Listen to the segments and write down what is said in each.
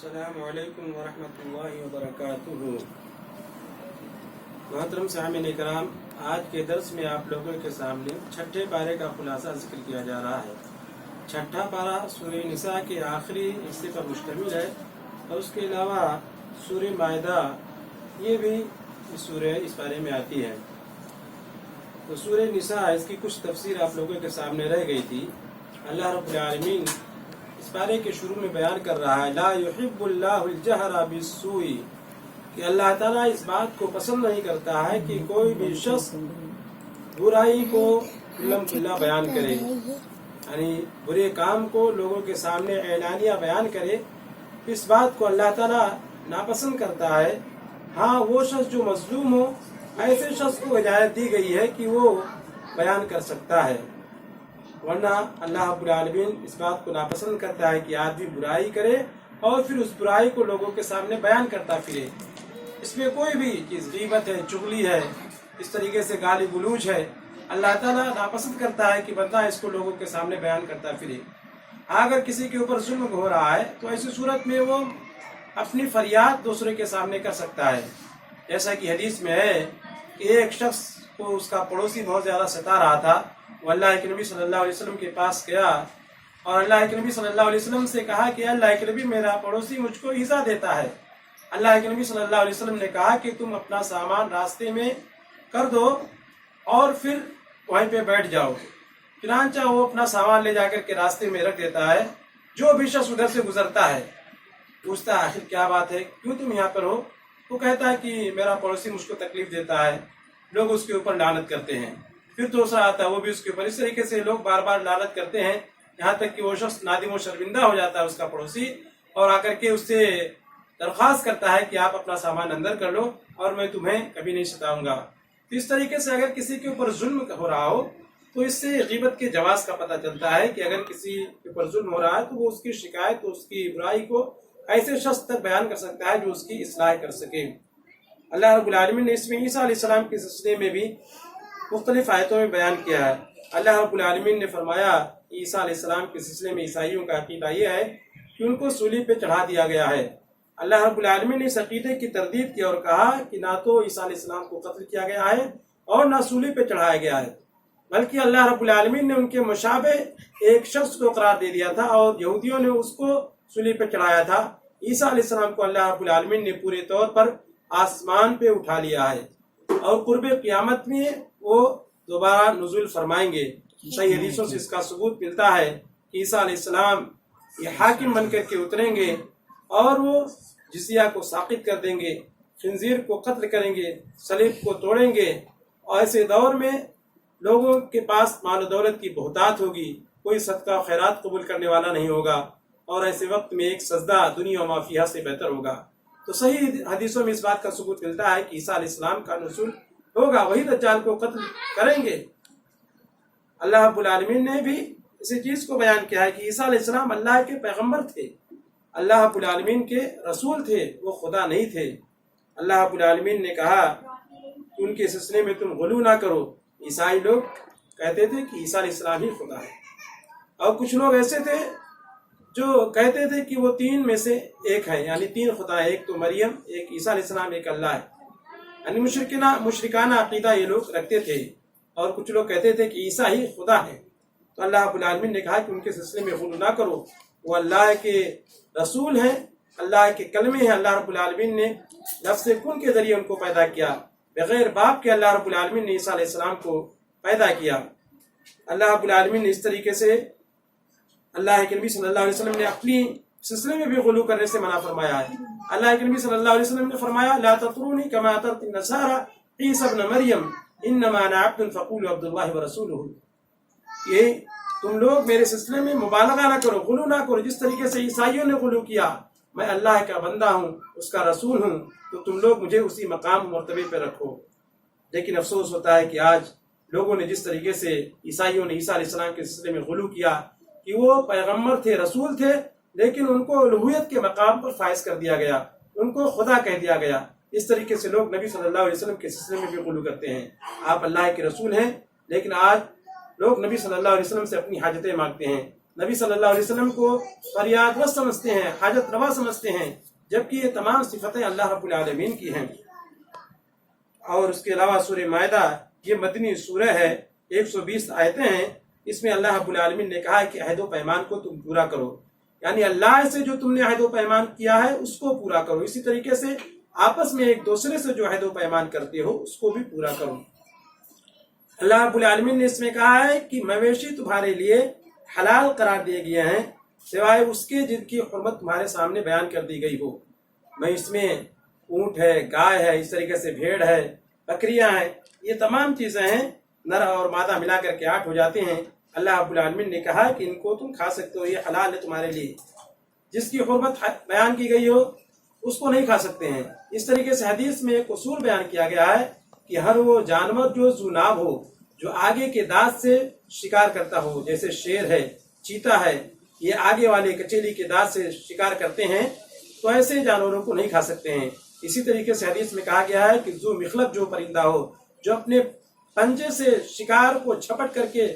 السلام علیکم ورحمۃ اللہ وبرکاتہ۔ محترم سامعین کرام، آج کے درس میں آپ لوگوں کے سامنے چھٹے پارے کا خلاصہ ذکر کیا جا رہا ہے۔ چھٹا پارہ سورہ نساء کے آخری حصے پر مشتمل ہے اور اس کے علاوہ سورہ مائدہ یہ بھی اس پارے میں آتی ہے۔ تو سورہ نساء اس کی کچھ تفسیر آپ لوگوں کے سامنے رہ گئی تھی۔ اللہ رب العالمین اس پارے کے شروع میں بیان کر رہا ہے لا یحب اللہ الجہر بالسوء، کہ اللہ تعالیٰ اس بات کو پسند نہیں کرتا ہے کہ کوئی بھی شخص برائی کو کھلم کھلا بیان کرے، یعنی برے کام کو لوگوں کے سامنے اعلانیہ بیان کرے۔ اس بات کو اللہ تعالیٰ ناپسند کرتا ہے۔ ہاں، وہ شخص جو مظلوم ہو، ایسے شخص کو ہدایت دی گئی ہے کہ وہ بیان کر سکتا ہے، ورنہ اللہ رب العالمین اس بات کو ناپسند کرتا ہے کہ آدمی برائی کرے اور پھر اس برائی کو لوگوں کے سامنے بیان کرتا پھرے۔ اس میں کوئی بھی چیز غیبت ہے، چغلی ہے، اس طریقے سے گالی گلوچ ہے، اللہ تعالیٰ ناپسند کرتا ہے کہ بندہ اس کو لوگوں کے سامنے بیان کرتا پھرے۔ اگر کسی کے اوپر ظلم ہو رہا ہے تو ایسی صورت میں وہ اپنی فریاد دوسرے کے سامنے کر سکتا ہے، جیسا کہ حدیث میں ہے کہ ایک شخص کو اس کا پڑوسی بہت زیادہ ستا رہا تھا۔ وہ اللہ کے نبی صلی اللہ علیہ وسلم کے پاس گیا اور اللہ کے نبی صلی اللہ علیہ وسلم سے کہا کہ اللہ کے نبی، میرا پڑوسی مجھ کو ایذا دیتا ہے۔ اللہ کے نبی صلی اللہ علیہ وسلم نے کہا کہ تم اپنا سامان راستے میں کر دو اور پھر وہیں پہ بیٹھ جاؤ۔ چنانچہ وہ اپنا سامان لے جا کر کے راستے میں رکھ دیتا ہے۔ جو بھی شخص ادھر سے گزرتا ہے پوچھتا ہے آخر کیا بات ہے، کیوں تم یہاں پر ہو؟ وہ کہتا ہے کہ میرا پڑوسی مجھ کو تکلیف دیتا ہے۔ لوگ اس کے اوپر لعنت کرتے ہیں۔ پھر دوسرا آتا ہے، وہ بھی اس کے اوپر۔ اس طریقے سے لوگ بار بار لعنت کرتے ہیں، یہاں تک کہ وہ شخص نادم و شرمندہ ہو جاتا ہے اس کا پڑوسی، اور آ کر کے اس سے درخواست کرتا ہے کہ آپ اپنا سامان اندر کر لو اور میں تمہیں کبھی نہیں ستاؤں گا۔ تو اس طریقے سے اگر کسی کے اوپر ظلم ہو رہا ہو تو اس سے غیبت کے جواز کا پتہ چلتا ہے کہ اگر کسی کے اوپر ظلم ہو رہا ہے تو وہ اس کی شکایت، اس کی برائی کو ایسے شخص تک بیان کر سکتا ہے جو اس کی اصلاح کر سکے۔ اللہ رب العالمین نے اس میں عیسیٰ علیہ السلام کے سلسلے میں بھی مختلف آیتوں میں بیان کیا ہے۔ اللہ رب العالمین نے فرمایا عیسیٰ علیہ السلام کے سلسلے میں عیسائیوں کا عقیدہ یہ ہے کہ ان کو صلیب پہ چڑھا دیا گیا ہے۔ اللہ رب العالمین نے اس عقیدے کی تردید کی اور کہا کہ نہ تو عیسیٰ علیہ السلام کو قتل کیا گیا ہے اور نہ صلیب پہ چڑھایا گیا ہے، بلکہ اللہ رب العالمین نے ان کے مشابہ ایک شخص کو قرار دے دیا تھا اور یہودیوں نے اس کو صلیب پہ چڑھایا تھا۔ عیسیٰ علیہ السلام کو اللہ رب العالمین نے پورے طور پر آسمان پہ اٹھا لیا ہے اور قرب قیامت میں وہ دوبارہ نزول فرمائیں گے۔ صحیح حدیثوں سے اس کا ثبوت ملتا ہے کہ عیسیٰ علیہ السلام یہ حاکم بن کر کے اتریں گے اور وہ جزیہ کو ساقط کر دیں گے، خنزیر کو قتل کریں گے، صلیب کو توڑیں گے، اور ایسے دور میں لوگوں کے پاس مال و دولت کی بہتات ہوگی، کوئی صدقہ و خیرات قبول کرنے والا نہیں ہوگا، اور ایسے وقت میں ایک سجدہ دنیا و ما فیہا سے بہتر ہوگا۔ تو صحیح حدیثوں میں اس بات کا ثبوت ملتا ہے کہ عیسیٰ علیہ السلام کا نزول ہوگا، وہی دجال کو قتل کریں گے۔ اللہ رب العالمین نے بھی اسی چیز کو بیان کیا ہے کہ عیسیٰ علیہ السلام اللہ کے پیغمبر تھے، اللہ رب العالمین کے رسول تھے، وہ خدا نہیں تھے۔ اللہ رب العالمین نے کہا کہ ان کے سلسلے میں تم غلو نہ کرو۔ عیسائی لوگ کہتے تھے کہ عیسیٰ علیہ السلام ہی خدا ہے، اور کچھ لوگ ایسے تھے جو کہتے تھے کہ وہ تین میں سے ایک ہے، یعنی تین خدا ہے، ایک تو مریم، ایک عیسیٰ علیہ السلام، ایک اللہ ہے۔ یعنی مشرکانہ عقیدہ یہ لوگ رکھتے تھے، اور کچھ لوگ کہتے تھے کہ عیسیٰ ہی خدا ہے۔ تو اللہ رب العالمین نے کہا کہ ان کے سلسلے میں غلو نہ کرو، وہ اللہ کے رسول ہیں، اللہ کے کلمے ہیں۔ اللہ رب العالمین نے لفظ کن کے ذریعے ان کو پیدا کیا، بغیر باپ کے اللہ رب العالمین نے عیسیٰ علیہ السلام کو پیدا کیا۔ اللہ رب العالمین نے اس طریقے سے اللہ کے نبی صلی اللہ علیہ وسلم نے اپنی سلسلے میں بھی غلو کرنے سے منع فرمایا ہے۔ اللہ کے نبی صلی اللہ علیہ وسلم نے فرمایا لا تطرونی کما اطرت النصارى عیسی ابن مریم انما انا عبد فقولوا عبد اللہ ورسولہ۔ یہ تم لوگ میرے سلسلے میں مبالغہ نہ کرو، غلو نہ کرو، جس طریقے سے عیسائیوں نے غلو کیا، میں اللہ کا بندہ ہوں، اس کا رسول ہوں، تو تم لوگ مجھے اسی مقام مرتبے پہ رکھو۔ لیکن افسوس ہوتا ہے کہ آج لوگوں نے جس طریقے سے عیسائیوں نے عیسیٰ علیہ السلام کے سلسلے میں غلو کیا کہ وہ پیغمبر تھے، رسول تھے، لیکن ان کو الوہیت کے مقام پر فائز کر دیا گیا، ان کو خدا کہہ دیا گیا۔ اس طریقے سے لوگ نبی صلی اللہ علیہ وسلم کے سلسلے میں بھی غلو کرتے ہیں۔ آپ اللہ کے رسول ہیں، لیکن آج لوگ نبی صلی اللہ علیہ وسلم سے اپنی حاجتیں مانگتے ہیں، نبی صلی اللہ علیہ وسلم کو فریاد رس سمجھتے ہیں، حاجت روا سمجھتے ہیں، جبکہ یہ تمام صفتیں اللہ رب العالمین کی ہیں۔ اور اس کے علاوہ سورہ مائدہ یہ مدنی سورہ ہے، 120 آیتیں ہیں۔ اس میں اللہ رب العالمین نے کہا ہے کہ عہد و پیمان کو تم پورا کرو، یعنی اللہ سے جو تم نے عہد و پیمان کیا ہے اس کو پورا کرو، اسی طریقے سے آپس میں ایک دوسرے سے جو عہد و پیمان کرتے ہو اس کو بھی پورا کرو۔ اللہ رب العالمین نے اس میں کہا ہے کہ مویشی تمہارے لیے حلال قرار دیے گئے ہیں سوائے اس کے جن کی حرمت تمہارے سامنے بیان کر دی گئی ہو۔ میں اس میں اونٹ ہے، گائے ہے، اس طریقے سے بھیڑ ہے، بکریاں ہیں، یہ تمام چیزیں ہیں، نر اور مادہ ملا کر کے 8 ہو جاتے ہیں۔ اللہ رب العالمین نے کہا کہ ان کو تم کھا سکتے ہو، یہ حلال ہے تمہارے لیے۔ جس کی حرمت بیان کی گئی ہو اس کو نہیں کھا سکتے ہیں۔ اس طریقے سے حدیث میں ایک اصول بیان کیا گیا ہے کہ ہر وہ جانور جو ذوناب ہو، جو آگے کے دانت سے شکار کرتا ہو، جیسے شیر ہے، چیتا ہے، یہ آگے والے کچیلی کے دانت سے شکار کرتے ہیں، تو ایسے جانوروں کو نہیں کھا سکتے ہیں۔ اسی طریقے سے حدیث میں کہا گیا ہے کہ ذو مخلب جو پرندہ ہو، جو اپنے پنجے سے شکار کو جھپٹ کر کے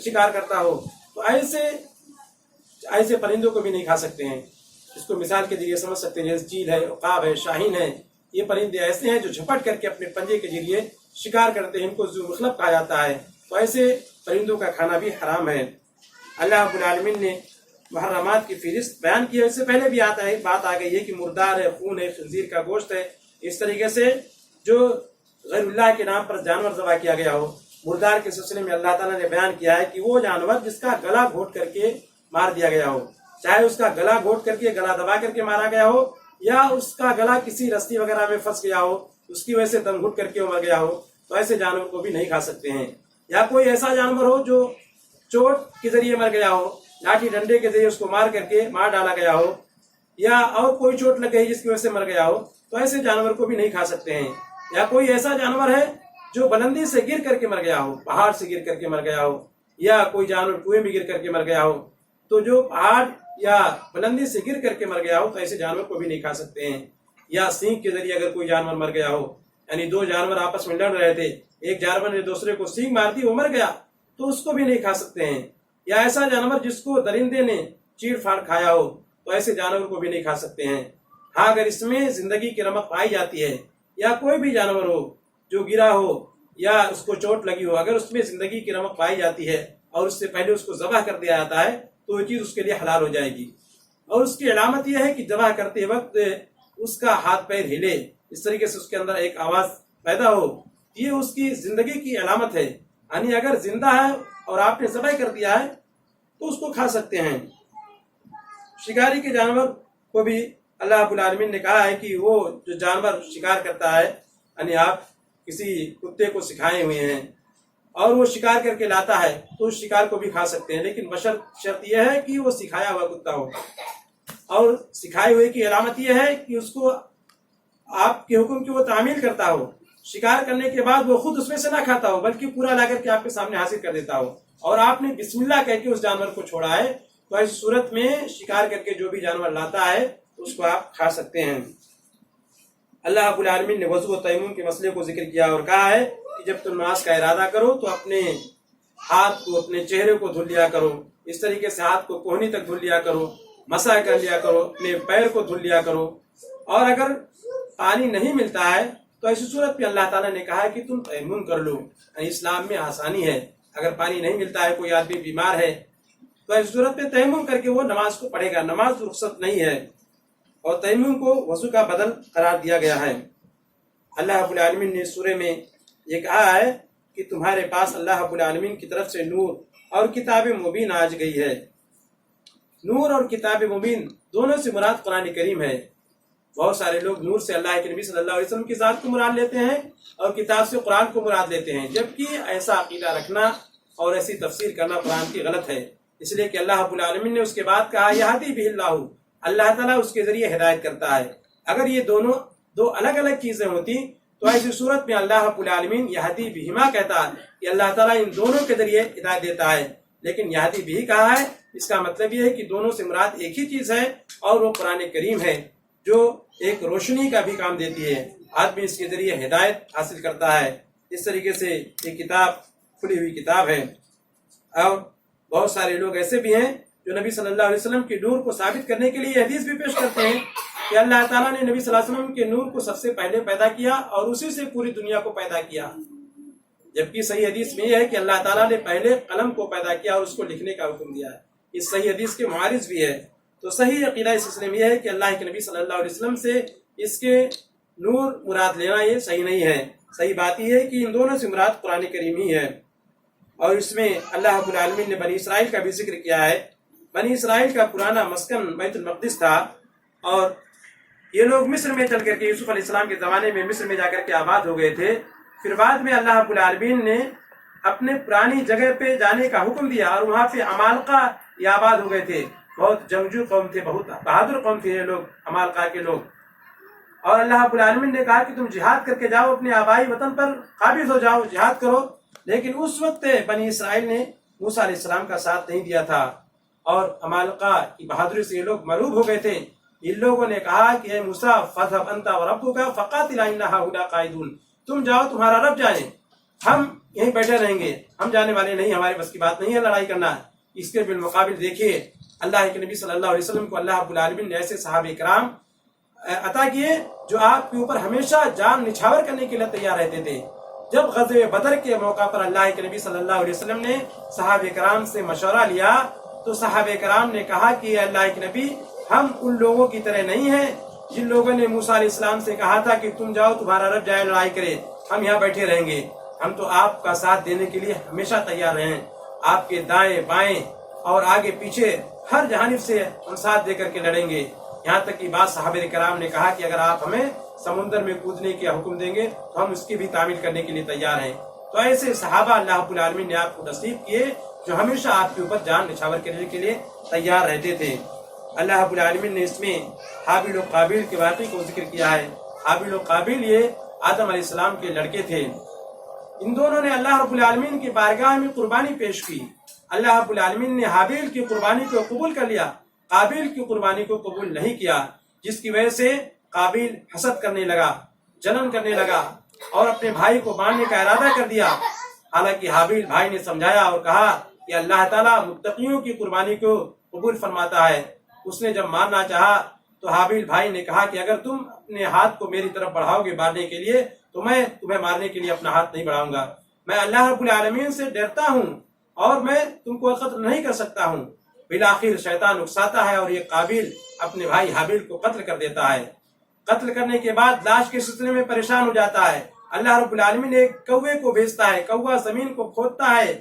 شکار کرتا ہو، تو ایسے پرندوں کو بھی نہیں کھا سکتے ہیں۔ اس کو مثال کے ذریعے سمجھ سکتے ہیں، جیسے چیل ہے، عقاب ہے، شاہین ہے، یہ پرندے ایسے ہیں جو جھپٹ کر کے اپنے پنجے کے ذریعے شکار کرتے ہیں، ان کو ذو مخلب کہا جاتا ہے۔ تو ایسے پرندوں کا کھانا بھی حرام ہے۔ اللہ رب العالمین نے محرمات کی فہرست بیان کی ہے، اس سے پہلے بھی بات آ گئی ہے کہ مردار ہے، خون ہے، خنزیر کا گوشت ہے، اس طریقے سے جو غیر اللہ کے نام پر جانور ذبح کیا گیا ہو۔ مردار کے سلسلے میں اللہ تعالیٰ نے بیان کیا ہے کہ وہ جانور جس کا گلا گھونٹ کر کے مار دیا گیا ہو، چاہے اس کا گلا گھونٹ کر کے، گلا دبا کر کے مارا گیا ہو، یا اس کا گلا کسی رسی وغیرہ میں پھنس گیا ہو، اس کی وجہ سے دم گھٹ کر کے مر گیا ہو، تو ایسے جانور کو بھی نہیں کھا سکتے ہیں۔ یا کوئی ایسا جانور ہو جو چوٹ کے ذریعے مر گیا ہو، لاٹھی ڈنڈے کے ذریعے اس کو مار ڈالا گیا ہو، یا اور کوئی چوٹ لگ گئی جس کی وجہ سے مر گیا ہو، تو ایسے جانور کو بھی نہیں کھا سکتے ہیں۔ یا کوئی ایسا جانور ہے جو بلندی سے گر کر کے مر گیا ہو، پہاڑ سے گر کر کے مر گیا ہو، یا کوئی جانور کنویں میں گر کر کے مر گیا ہو، تو جو پہاڑ یا بلندی سے گر کر کے مر گیا ہو تو ایسے جانور کو بھی نہیں کھا سکتے ہیں۔ یا سینگ کے ذریعے اگر کوئی جانور مر گیا ہو، یعنی 2 جانور آپس میں لڑ رہے تھے، ایک جانور نے دوسرے کو سینگ مار دی، وہ مر گیا، تو اس کو بھی نہیں کھا سکتے ہیں۔ یا ایسا جانور جس کو درندے نے چیڑ پھاڑ کھایا ہو، تو ایسے جانور کو بھی نہیں کھا سکتے ہیں۔ ہاں، اگر اس میں زندگی کی رمق پائی جاتی ہے، یا کوئی بھی جانور ہو جو گرا ہو یا اس کو چوٹ لگی ہو، اگر اس میں زندگی کی رمق پائی جاتی ہے اور اس سے پہلے اس کو ذبح کر دیا جاتا ہے تو یہ چیز اس کے لیے حلال ہو جائے گی۔ اور اس کی علامت یہ ہے کہ ذبح کرتے وقت اس کا ہاتھ پیر ہلے، اس طریقے سے اس کے اندر ایک آواز پیدا ہو، یہ اس کی زندگی کی علامت ہے۔ یعنی اگر زندہ ہے اور آپ نے ذبح کر دیا ہے تو اس کو کھا سکتے ہیں۔ شکاری کے جانور کو بھی اللہ رب العالمین نے کہا ہے کہ وہ جو جانور شکار کرتا ہے، یعنی آپ کسی کتے کو سکھائے ہوئے ہیں اور وہ شکار کر کے لاتا ہے تو اس شکار کو بھی کھا سکتے ہیں، لیکن شرط یہ ہے کہ وہ سکھایا ہوا کتا ہو، اور سکھائے ہوئے کی علامت یہ ہے کہ اس کو آپ کے حکم کی وہ تعمیل کرتا ہو، شکار کرنے کے بعد وہ خود اس میں سے نہ کھاتا ہو بلکہ پورا لا کر کے آپ کے سامنے حاضر کر دیتا ہو، اور آپ نے بسم اللہ کہہ کے اس جانور کو چھوڑا ہے، تو ایسی صورت میں شکار کر کے جو بھی جانور لاتا ہے اس کو آپ کھا سکتے ہیں۔ اللہ رب العالمین نے وضو و تیمم کے مسئلے کو ذکر کیا اور کہا ہے کہ جب تم نماز کا ارادہ کرو تو اپنے ہاتھ کو، اپنے چہرے کو دھل لیا کرو، اس طریقے سے ہاتھ کو کوہنی تک دھل لیا کرو، مسح کر لیا کرو، اپنے پیر کو دھل لیا کرو، اور اگر پانی نہیں ملتا ہے تو ایسی صورت میں اللہ تعالیٰ نے کہا ہے کہ تم تیمم کر لو۔ یعنی اسلام میں آسانی ہے، اگر پانی نہیں ملتا ہے، کوئی آدمی بیمار ہے تو ایسی صورت میں تیمم کر کے وہ نماز کو پڑھے گا۔ نماز رخصت نہیں ہے، اور تیمم کو وضو کا بدل قرار دیا گیا ہے۔ اللہ رب العالمین نے سورہ میں یہ کہا ہے کہ تمہارے پاس اللہ رب العالمین کی طرف سے نور اور کتاب مبین آ گئی ہے۔ نور اور کتاب مبین دونوں سے مراد قرآن کریم ہے۔ بہت سارے لوگ نور سے اللہ کے نبی صلی اللہ علیہ وسلم کی ذات کو مراد لیتے ہیں اور کتاب سے قرآن کو مراد لیتے ہیں، جبکہ ایسا عقیدہ رکھنا اور ایسی تفسیر کرنا قرآن کی غلط ہے، اس لیے کہ اللہ رب العالمین نے اس کے بعد کہا یہدی بہ اللہ، اللہ تعالیٰ اس کے ذریعے ہدایت کرتا ہے۔ اگر یہ دو الگ الگ چیزیں ہوتی تو ایسی صورت میں اللہ رب العالمین یہدی بہما کہتا کہ اللہ تعالیٰ ان دونوں کے ذریعے ہدایت دیتا ہے، لیکن یہدی بہ کہا ہے، اس کا مطلب یہ ہے کہ دونوں سے مراد ایک ہی چیز ہے، اور وہ قرآن کریم ہے جو ایک روشنی کا بھی کام دیتی ہے، آدمی اس کے ذریعے ہدایت حاصل کرتا ہے۔ اس طریقے سے یہ کتاب کھلی ہوئی کتاب ہے، اور بہت سارے لوگ ایسے بھی ہیں جو نبی صلی اللہ علیہ وسلم کے نور کو ثابت کرنے کے لیے یہ حدیث بھی پیش کرتے ہیں کہ اللہ تعالیٰ نے نبی صلی اللہ علیہ وسلم کے نور کو سب سے پہلے پیدا کیا اور اسی سے پوری دنیا کو پیدا کیا، جبکہ صحیح حدیث میں یہ ہے کہ اللہ تعالیٰ نے پہلے قلم کو پیدا کیا اور اس کو لکھنے کا حکم دیا ہے۔ اس صحیح حدیث کے معارض بھی ہے۔ تو صحیح عقیدہ اس سلسلے میں یہ ہے کہ اللہ کے نبی صلی اللہ علیہ وسلم سے اس کے نور مراد لینا یہ صحیح نہیں ہے۔ صحیح بات یہ ہے کہ ان دونوں سے مراد قرآن کریم ہی ہے، اور اس میں اللہ رب العالمین نے بنی اسرائیل کا بھی ذکر کیا ہے۔ بنی اسرائیل کا پرانا مسکن بیت المقدس تھا، اور یہ لوگ مصر میں چل کر کے یوسف علیہ السلام کے زمانے میں مصر میں جا کر کے آباد ہو گئے تھے۔ پھر بعد میں اللہ رب العالمین نے اپنے پرانی جگہ پہ جانے کا حکم دیا، اور وہاں پہ عمالقہ یہ آباد ہو گئے تھے۔ بہت جنگجو قوم تھے، بہت بہادر قوم تھے یہ لوگ، عمالقہ کے لوگ۔ اور اللہ رب العالمین نے کہا کہ تم جہاد کر کے جاؤ، اپنے آبائی وطن پر قابض ہو جاؤ، جہاد کرو۔ لیکن اس وقت بنی اسرائیل نے موسیٰ علیہ السلام کا ساتھ نہیں دیا تھا، اور عمالقہ کی بہادری سے یہ لوگ مرعوب ہو گئے تھے۔ ان لوگوں نے کہا کہ اے موسیٰ فاذهب انت وربك فقاتلا ان هؤلاء قاعدون، تم جاؤ، تمہارا رب جانے، ہم یہیں بیٹھے رہیں گے، ہم جانے والے نہیں، ہمارے بس کی بات نہیں ہے لڑائی کرنا۔ اس کے بالمقابل دیکھیے اللہ کے نبی صلی اللہ علیہ وسلم کو اللہ رب العالمین نے ایسے صحابہ کرام عطا کیے جو آپ کے اوپر ہمیشہ جان نچھاور کرنے کے لیے تیار رہتے تھے۔ جب غزوہ بدر کے موقع پر اللہ کے نبی صلی اللہ علیہ وسلم نے صحابہ کرام سے مشورہ لیا تو صحابہ کرام نے کہا کہ اللہ کے نبی، ہم ان لوگوں کی طرح نہیں ہیں جن لوگوں نے موسیٰ علیہ السلام سے کہا تھا کہ تم جاؤ، تمہارا رب جائے لڑائی کرے، ہم یہاں بیٹھے رہیں گے۔ ہم تو آپ کا ساتھ دینے کے لیے ہمیشہ تیار ہیں، آپ کے دائیں بائیں اور آگے پیچھے ہر جانب سے ہم ساتھ دے کر کے لڑیں گے۔ یہاں تک کہ بعض صحابہ کرام نے کہا کہ اگر آپ ہمیں سمندر میں کودنے کا حکم دیں گے تو ہم اس کی بھی تعمیل کرنے کے لیے تیار ہیں۔ تو ایسے صحابہ اللہ رب العالمین نے آپ کو نصیب کیے جو ہمیشہ آپ کے اوپر جان نچھاور کرنے کے لیے تیار رہتے تھے۔ اللہ رب العالمین نے اس میں حابیل و قابیل کے واقعے کو ذکر کیا ہے۔ حابیل و قابیل یہ آدم علیہ السلام کے لڑکے تھے۔ ان دونوں نے اللہ رب العالمین کی بارگاہ میں قربانی پیش کی۔ اللہ رب العالمین نے حابیل کی قربانی کو قبول کر لیا، قابیل کی قربانی کو قبول نہیں کیا، جس کی وجہ سے قابیل حسد کرنے لگا، جلن کرنے لگا اور اپنے بھائی کو مارنے کا ارادہ کر دیا۔ حالانکہ حابیل بھائی نے سمجھایا اور کہا کہ اللہ تعالیٰ متقیوں کی قربانی کو قبول فرماتا ہے۔ اس نے جب مارنا چاہا تو حابیل بھائی نے کہا کہ اگر تم اپنے ہاتھ کو میری طرف بڑھاؤ گے مارنے کے لیے تو میں تمہیں مارنے کے لیے اپنا ہاتھ نہیں بڑھاؤں گا۔ میں اللہ رب العالمین سے ڈرتا ہوں اور میں تم کو قتل نہیں کر سکتا ہوں۔ بالآخر شیطان اکساتا ہے اور یہ قابیل اپنے بھائی حابیل کو قتل کر دیتا ہے۔ قتل کرنے کے بعد لاش کے سلسلے میں پریشان ہو جاتا ہے۔ اللہ رب العالمین ایک کوے کو بھیجتا ہے، کوہ زمین کو کھودتا ہے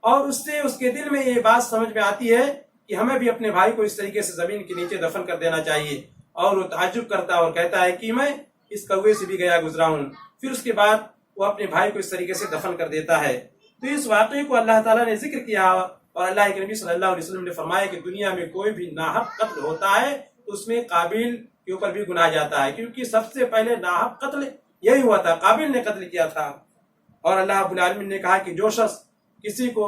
اور اس سے اس کے دل میں یہ بات سمجھ میں آتی ہے کہ ہمیں بھی اپنے بھائی کو اس طریقے سے زمین کے نیچے دفن کر دینا چاہیے، اور وہ تعجب کرتا ہے اور کہتا ہے کہ میں اس کوے سے بھی گیا گزرا ہوں۔ پھر اس کے بعد وہ اپنے بھائی کو اس طریقے سے دفن کر دیتا ہے۔ تو اس واقعے کو اللہ تعالیٰ نے ذکر کیا، اور اللہ کے نبی صلی اللہ علیہ وسلم نے فرمایا کہ دنیا میں کوئی بھی ناحق قتل ہوتا ہے تو اس میں قابیل کے اوپر بھی گناہ جاتا ہے، کیونکہ سب سے پہلے ناحق قتل یہی ہوا تھا، قابیل نے قتل کیا تھا۔ اور اللہ رب العالمین نے کہا کہ جو شخص کسی کو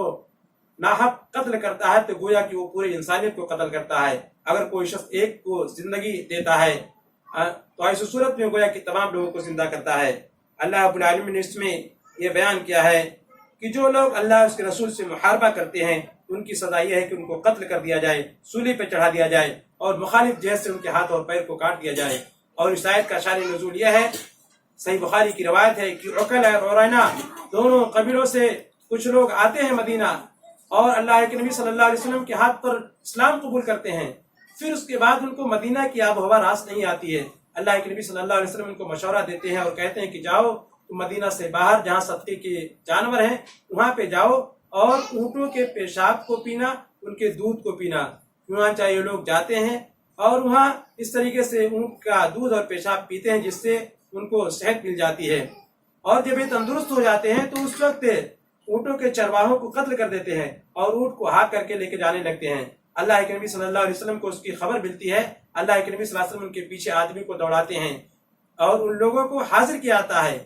ناحق قتل کرتا ہے تو گویا کہ وہ پورے انسانیت کو قتل کرتا ہے۔ اگر کوئی شخص ایک کو زندگی دیتا ہے تو ایسی صورت میں گویا کہ تمام لوگوں کو زندہ کرتا ہے۔ اللہ رب العالمین نے اس میں یہ بیان کیا ہے کہ جو لوگ اللہ اس کے رسول سے محاربہ کرتے ہیں ان کی سزا یہ ہے کہ ان کو قتل کر دیا جائے، سولی پہ چڑھا دیا جائے اور مخالف جہت سے ان کے ہاتھ اور پیر کو کاٹ دیا جائے۔ اور اس آیت کا شان نزول یہ ہے، صحیح بخاری کی روایت ہے کہ عقل اور عرینا دونوں قبیلوں سے کچھ لوگ آتے ہیں مدینہ اور اللہ کے نبی صلی اللہ علیہ وسلم کے ہاتھ پر اسلام قبول کرتے ہیں۔ پھر اس کے بعد ان کو مدینہ کی آب و ہوا راس نہیں آتی ہے۔ اللہ کے نبی صلی اللہ علیہ وسلم ان کو مشورہ دیتے ہیں اور کہتے ہیں کہ جاؤ تم مدینہ سے باہر جہاں صدقے کے جانور ہیں وہاں پہ جاؤ اور اونٹوں کے پیشاب کو پینا، ان کے دودھ کو پینا۔ چنانچہ یہ لوگ جاتے ہیں اور وہاں اس طریقے سے اونٹ کا دودھ اور پیشاب پیتے ہیں جس سے ان کو صحت مل جاتی ہے، اور جب یہ تندرست ہو جاتے ہیں تو اس وقت اونٹوں کے چرواہوں کو قتل کر دیتے ہیں اور اونٹ کو ہاک کر کے لے کے جانے لگتے ہیں۔ اللہ کے نبی صلی اللہ علیہ وسلم کو اس کی خبر ملتی ہے۔ اللہ کے نبی صلی اللہ علیہ وسلم ان کے پیچھے آدمی کو دوڑاتے ہیں اور ان لوگوں کو حاضر کیا جاتا ہے،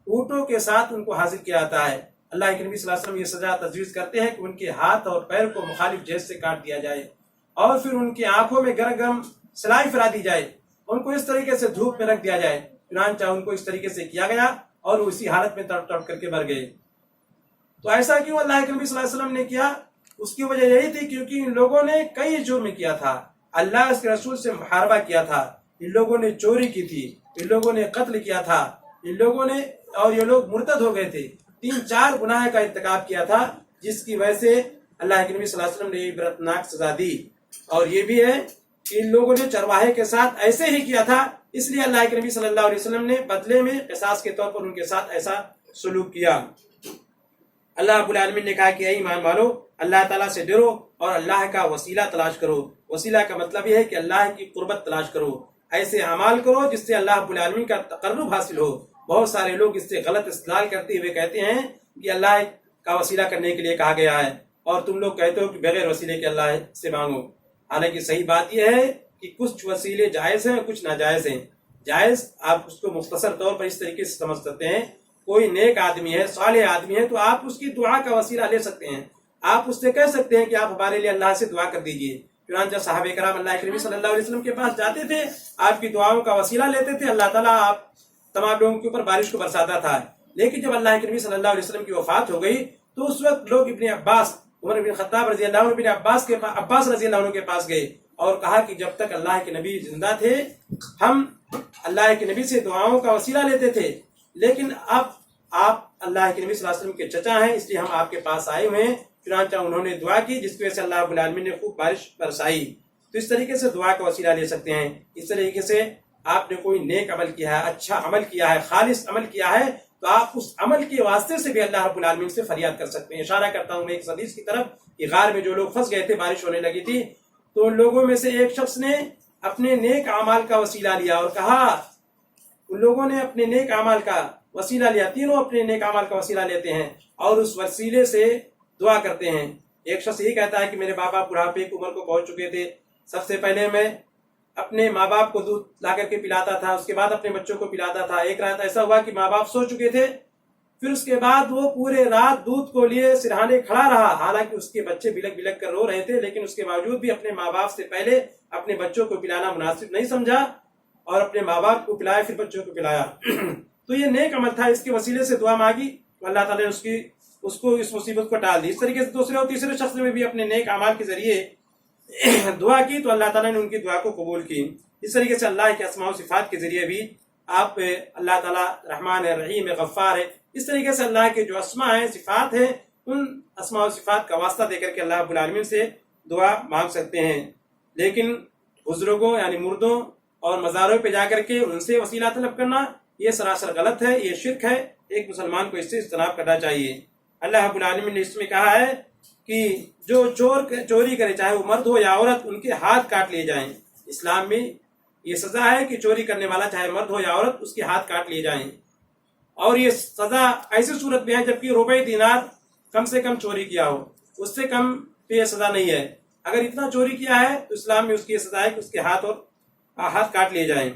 اونٹوں کے ساتھ ان کو حاضر کیا جاتا ہے۔ اللہ کے نبی صلی اللہ علیہ وسلم یہ سزا تجویز کرتے ہیں کہ ان کے ہاتھ اور پیر کو مخالف جہت سے کاٹ دیا جائے اور پھر ان کی آنکھوں میں گرم گرم سلائی پھرا دی جائے، ان کو اس طریقے سے دھوپ میں رکھ دیا جائے۔ چنانچہ ان کو اس طریقے سے کیا گیا اور وہ اسی حالت میں تڑپ تڑپ کر کے مر گئے۔ تو ایسا کیوں اللہ کے نبی صلی اللہ علیہ وسلم نے کیا؟ اس کی وجہ یہی تھی کیونکہ ان لوگوں نے کئی جرم کیا تھا، اللہ اس کے رسول سے محاربہ کیا تھا، ان لوگوں نے چوری کی تھی، ان لوگوں نے قتل کیا تھا، ان لوگوں نے، اور یہ لوگ مرتد ہو گئے تھے، 3-4 گناہ کا ارتکاب کیا تھا، جس کی وجہ سے اللہ کے نبی صلی اللہ علیہ وسلم نے عبرتناک سزا دی۔ اور یہ بھی ہے کہ ان لوگوں نے چرواہے کے ساتھ ایسے ہی کیا تھا، اس لیے اللہ کے نبی صلی اللہ علیہ وسلم نے بدلے میں قصاص کے طور پر ان کے ساتھ ایسا سلوک کیا۔ اللہ رب العالمین نے کہا کہ اے ایمان والو، اللہ تعالیٰ سے ڈرو اور اللہ کا وسیلہ تلاش کرو۔ وسیلہ کا مطلب یہ ہے کہ اللہ کی قربت تلاش کرو، ایسے اعمال کرو جس سے اللہ رب العالمین کا تقرب حاصل ہو۔ بہت سارے لوگ اس سے غلط استدلال کرتے ہوئے کہتے ہیں کہ اللہ کا وسیلہ کرنے کے لیے کہا گیا ہے، اور تم لوگ کہتے ہو کہ بغیر وسیلے کے اللہ سے مانگو۔ حالانکہ صحیح بات یہ ہے کہ کچھ وسیلے جائز ہیں، کچھ ناجائز ہیں۔ جائز آپ اس کو مختصر طور پر اس طریقے سے سمجھ سکتے ہیں، کوئی نیک آدمی ہے، صالح آدمی ہے، تو آپ اس کی دعا کا وسیلہ لے سکتے ہیں، آپ اس سے کہہ سکتے ہیں کہ آپ ہمارے لیے اللہ سے دعا کر دیجئے۔ چنانچہ صحابہ کرام اللہ کے نبی صلی اللہ علیہ وسلم کے پاس جاتے تھے، آپ کی دعاؤں کا وسیلہ لیتے تھے، اللہ تعالیٰ آپ تمام لوگوں کے اوپر بارش کو برساتا تھا۔ لیکن جب اللہ کے نبی صلی اللہ علیہ وسلم کی وفات ہو گئی تو اس وقت لوگ ابن عباس، عمر بن خطاب رضی اللہ عنہ، ابن عباس رضی اللہ عنہ کے پاس گئے اور کہا کہ جب تک اللہ کے نبی زندہ تھے ہم اللہ کے نبی سے دعاؤں کا وسیلہ لیتے تھے، لیکن اب آپ اللہ کے نبی صلی اللہ علیہ وسلم کے چچا ہیں، اس لیے ہم آپ کے پاس آئے ہوئے ہیں۔ چنانچہ انہوں نے دعا کی جس کی وجہ سے اللہ رب العالمین نے خوب بارش برسائی۔ تو اس طریقے سے دعا کا وسیلہ لے سکتے ہیں۔ اس طریقے سے آپ نے کوئی نیک عمل کیا ہے، اچھا عمل کیا ہے، خالص عمل کیا ہے، تو آپ اس عمل کے واسطے سے بھی اللہ رب العالمین سے فریاد کر سکتے ہیں۔ اشارہ کرتا ہوں میں ایک حدیث کی طرف کہ غار میں جو لوگ پھنس گئے تھے، بارش ہونے لگی تھی، تو ان لوگوں میں سے ایک شخص نے اپنے نیک اعمال کا وسیلہ لیا اور کہا، ان لوگوں نے اپنے نیک اعمال کا وسیلہ لیا، تینوں اپنے نیک اعمال کا وسیلہ لیتے ہیں اور اس وسیلے سے دعا کرتے ہیں۔ ایک شخص یہ کہتا ہے کہ میرے باپ بڑھاپے کی عمر کو پہنچ چکے تھے، سب سے پہلے میں اپنے ماں باپ کو دودھ لا کر کے پلاتا تھا، اس کے بعد اپنے بچوں کو پلاتا تھا۔ ایک رات ایسا ہوا کہ ماں باپ سو چکے تھے، پھر اس کے بعد وہ پورے رات دودھ کو لیے سرہانے کھڑا رہا، حالانکہ اس کے بچے بلک بلک کر رو رہے تھے، لیکن اس کے باوجود بھی اپنے ماں باپ سے پہلے اپنے بچوں کو پلانا مناسب نہیں سمجھا اور اپنے ماں باپ کو پلایا پھر بچوں کو پلایا۔ تو یہ نیک عمل تھا، اس کے وسیلے سے دعا مانگی تو اللہ تعالیٰ نے اس کو اس مصیبت کو ٹال دی۔ اس طریقے سے دوسرے اور تیسرے شخص نے بھی اپنے نیک اعمال کے ذریعے دعا کی تو اللہ تعالیٰ نے ان کی دعا کو قبول کی۔ اس طریقے سے اللہ کے اسماء و صفات کے ذریعے بھی آپ اللہ تعالیٰ رحمان ہے، رحیم ہے، غفار ہے، اس طریقے سے اللہ کے جو اسماء ہیں، صفات ہیں، ان اسماء و صفات کا واسطہ دے کر کے اللہ رب العالمین سے دعا مانگ سکتے ہیں۔ لیکن بزرگوں یعنی مردوں اور مزاروں پہ جا کر کے ان سے وسیلہ طلب کرنا یہ سراسر غلط ہے، یہ شرک ہے، ایک مسلمان کو اس سے اجتناب کرنا چاہیے۔ اللہ رب العالمین نے اس میں کہا ہے کہ جو چوری کرے، چاہے وہ مرد ہو یا عورت، ان کے ہاتھ کاٹ لیے جائیں۔ اسلام میں یہ سزا ہے کہ چوری کرنے والا چاہے مرد ہو یا عورت، اس کے ہاتھ کاٹ لیے جائیں۔ اور یہ سزا ایسی صورت میں ہے جبکہ ربع دینار کم سے کم چوری کیا ہو، اس سے کم پہ یہ سزا نہیں ہے۔ اگر اتنا چوری کیا ہے تو اسلام میں اس کی یہ سزا ہے کہ اس کے ہاتھ کاٹ لیے جائیں،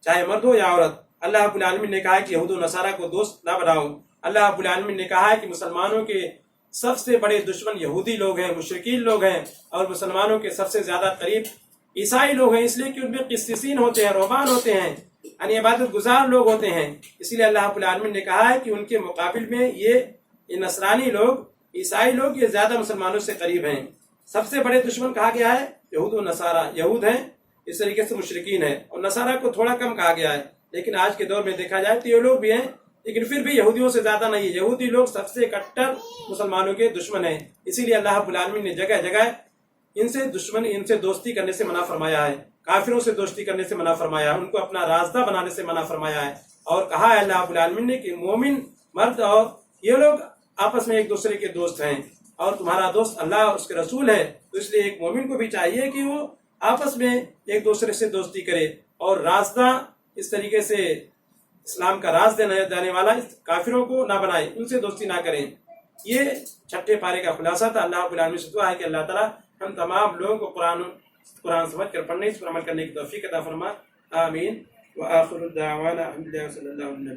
چاہے مرد ہو یا عورت۔ اللہ رب العالمین نے کہا ہے کہ یہود و نصارہ کو دوست نہ بناؤ۔ اللہ رب العالمین نے کہا ہے کہ مسلمانوں کے سب سے بڑے دشمن یہودی لوگ ہیں، مشرکین لوگ ہیں، اور مسلمانوں کے سب سے زیادہ قریب عیسائی لوگ ہیں، اس لیے کہ ان میں قسیسین ہوتے ہیں، رہبان ہوتے ہیں، یعنی عبادت گزار لوگ ہوتے ہیں۔ اسی لیے اللہ رب العالمین نے کہا ہے کہ ان کے مقابل میں یہ نصرانی لوگ، عیسائی لوگ، یہ زیادہ مسلمانوں سے قریب ہیں۔ سب سے بڑے دشمن کہا گیا ہے یہود و نصارہ، یہود ہیں، اس طریقے سے مشرکین ہیں، اور نصارہ کو تھوڑا کم کہا گیا ہے، لیکن آج کے دور میں دیکھا جائے تو یہ لوگ بھی ہیں، لیکن پھر بھی یہودیوں سے زیادہ نہیں۔ یہودی لوگ سب سے کٹر مسلمانوں کے دشمن ہیں، اسی لیے اللہ رب العالمین نے جگہ جگہ ان سے دوستی کرنے سے منع فرمایا ہے، کافروں سے دوستی کرنے سے منع فرمایا ہے، ان کو اپنا رازدہ بنانے سے منع فرمایا ہے، اور کہا ہے اللہ رب العالمین نے کہ مومن مرد اور یہ لوگ آپس میں ایک دوسرے کے دوست ہیں، اور تمہارا دوست اللہ اور اس کے رسول ہے۔ تو اس لیے ایک مومن کو بھی چاہیے کہ وہ آپس میں ایک دوسرے سے دوستی کرے، اور رازدہ اس طریقے سے اسلام کا راز دینے والا کافروں کو نہ بنائے، ان سے دوستی نہ کریں۔ یہ چھٹے پارے کا خلاصہ تھا۔ اللہ رب العالمین سے دعا ہے کہ اللہ تعالیٰ ہم تمام لوگوں کو قرآن سمجھ کر پڑھنے، اس پر عمل کرنے کی توفیق عطا فرما۔ آمین۔ وآخر الدعوانا الحمد للہ صلی اللہ علیہ وسلم۔